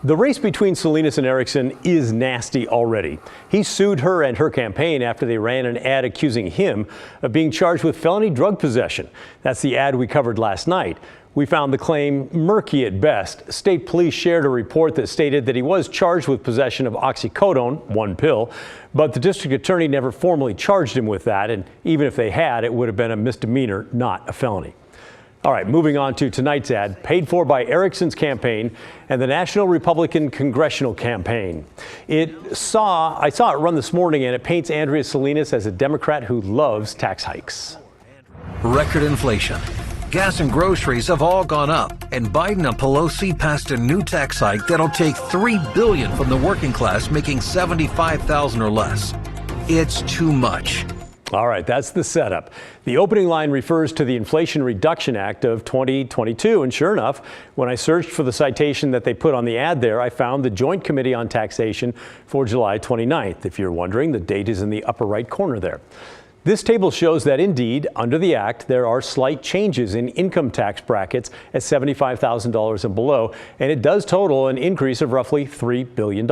The race between Salinas and Erickson is nasty already. He sued her and her campaign after they ran an ad accusing him of being charged with felony drug possession. That's the ad we covered last night. We found the claim murky at best. State police shared a report that stated that he was charged with possession of oxycodone, one pill, but the district attorney never formally charged him with that, and even if they had, it would have been a misdemeanor, not a felony. All right, moving on to tonight's ad, paid for by Erickson's campaign and the National Republican Congressional Campaign. I saw it run this morning, and it paints Andrea Salinas as a Democrat who loves tax hikes. Record inflation. Gas and groceries have all gone up, and Biden and Pelosi passed a new tax hike that'll take $3 billion from the working class making $75,000 or less. It's too much. All right, that's the setup. The opening line refers to the Inflation Reduction Act of 2022, and sure enough, when I searched for the citation that they put on the ad there, I found the Joint Committee on Taxation for July 29th. If you're wondering, the date is in the upper right corner there. This table shows that indeed, under the act, there are slight changes in income tax brackets at $75,000 and below, and it does total an increase of roughly $3 billion.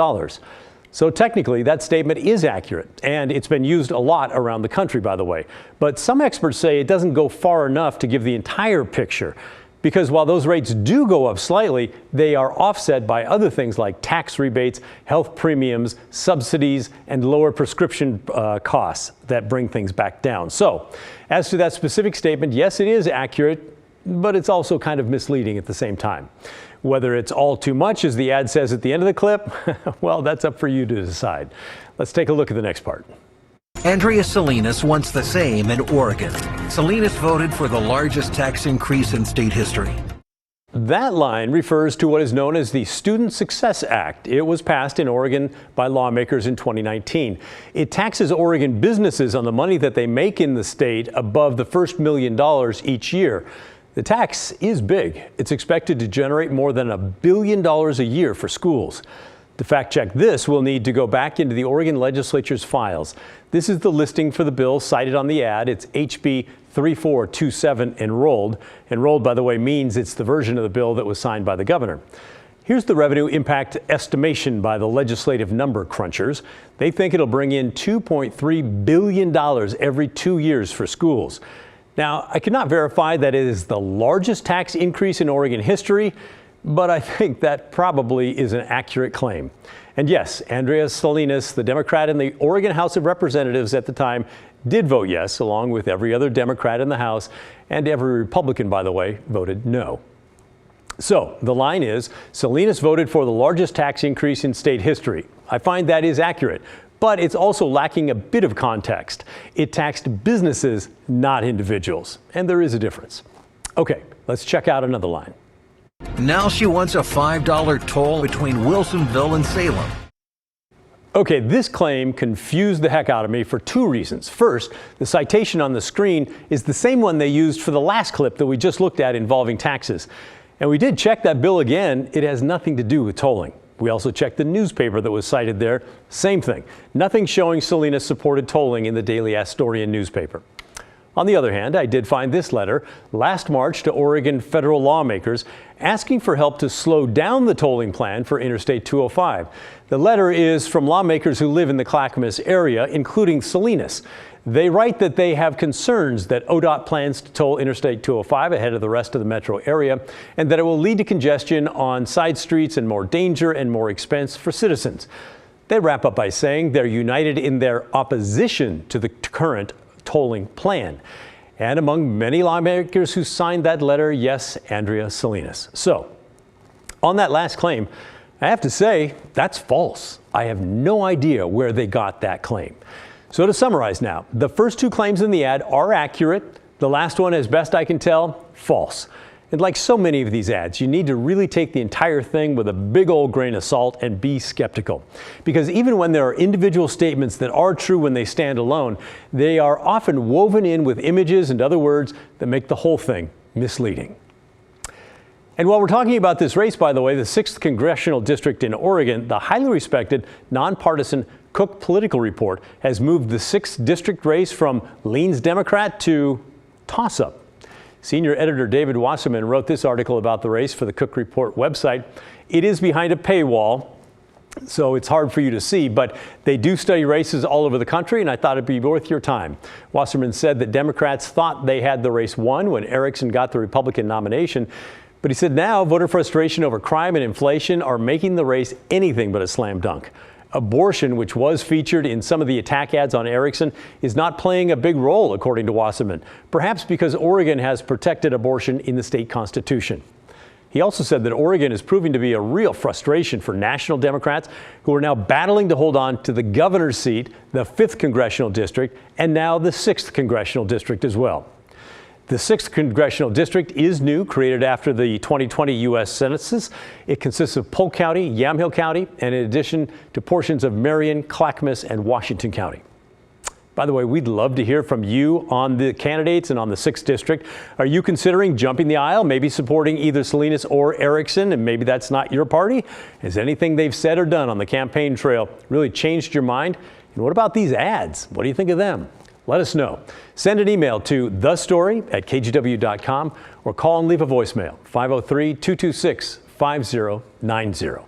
So technically, that statement is accurate, and it's been used a lot around the country, by the way. But some experts say it doesn't go far enough to give the entire picture, because while those rates do go up slightly, they are offset by other things like tax rebates, health premiums, subsidies, and lower prescription costs that bring things back down. So as to that specific statement, yes, it is accurate, but it's also kind of misleading at the same time. Whether it's all too much, as the ad says at the end of the clip, well, that's up for you to decide. Let's take a look at the next part. Andrea Salinas wants the same in Oregon. Salinas voted for the largest tax increase in state history. That line refers to what is known as the Student Success Act. It was passed in Oregon by lawmakers in 2019. It taxes Oregon businesses on the money that they make in the state above the first $1 million each year. The tax is big. It's expected to generate more than $1 billion a year for schools. To fact check this, we'll need to go back into the Oregon legislature's files. This is the listing for the bill cited on the ad. It's HB 3427 enrolled. Enrolled, by the way, means it's the version of the bill that was signed by the governor. Here's the revenue impact estimation by the legislative number crunchers. They think it'll bring in $2.3 billion every 2 years for schools. Now, I cannot verify that it is the largest tax increase in Oregon history, but I think that probably is an accurate claim. And yes, Andrea Salinas, the Democrat in the Oregon House of Representatives at the time, did vote yes, along with every other Democrat in the House, and every Republican, by the way, voted no. So the line is, Salinas voted for the largest tax increase in state history. I find that is accurate, but it's also lacking a bit of context. It taxed businesses, not individuals, and there is a difference. Okay, let's check out another line. Now she wants a $5 toll between Wilsonville and Salem. Okay, this claim confused the heck out of me for two reasons. First, the citation on the screen is the same one they used for the last clip that we just looked at involving taxes. And we did check that bill again. It has nothing to do with tolling. We also checked the newspaper that was cited there. Same thing. Nothing showing Salinas supported tolling in the Daily Astorian newspaper. On the other hand, I did find this letter last March to Oregon federal lawmakers asking for help to slow down the tolling plan for Interstate 205. The letter is from lawmakers who live in the Clackamas area, including Salinas. They write that they have concerns that ODOT plans to toll Interstate 205 ahead of the rest of the metro area, and that it will lead to congestion on side streets and more danger and more expense for citizens. They wrap up by saying they're united in their opposition to the current tolling plan. And among many lawmakers who signed that letter, yes, Andrea Salinas. So, on that last claim, I have to say that's false. I have no idea where they got that claim. So to summarize now, the first two claims in the ad are accurate. The last one, as best I can tell, false. And like so many of these ads, you need to really take the entire thing with a big old grain of salt and be skeptical. Because even when there are individual statements that are true when they stand alone, they are often woven in with images and other words that make the whole thing misleading. And while we're talking about this race, by the way, the 6th Congressional District in Oregon, the highly respected, nonpartisan Cook Political Report has moved the 6th district race from leans Democrat to toss-up. Senior editor David Wasserman wrote this article about the race for the Cook Report website. It is behind a paywall, so it's hard for you to see, but they do study races all over the country, and I thought it'd be worth your time. Wasserman said that Democrats thought they had the race won when Erickson got the Republican nomination, but he said now voter frustration over crime and inflation are making the race anything but a slam dunk. Abortion, which was featured in some of the attack ads on Erickson, is not playing a big role, according to Wasserman, perhaps because Oregon has protected abortion in the state constitution. He also said that Oregon is proving to be a real frustration for national Democrats who are now battling to hold on to the governor's seat, the 5th congressional district, and now the 6th congressional district as well. The 6th congressional district is new, created after the 2020 U.S. Census. It consists of Polk County, Yamhill County, and in addition to portions of Marion, Clackamas, and Washington County. By the way, we'd love to hear from you on the candidates and on the 6th district. Are you considering jumping the aisle, maybe supporting either Salinas or Erickson, and maybe that's not your party? Has anything they've said or done on the campaign trail really changed your mind? And what about these ads? What do you think of them? Let us know. Send an email to thestory@kgw.com or call and leave a voicemail, 503-226-5090.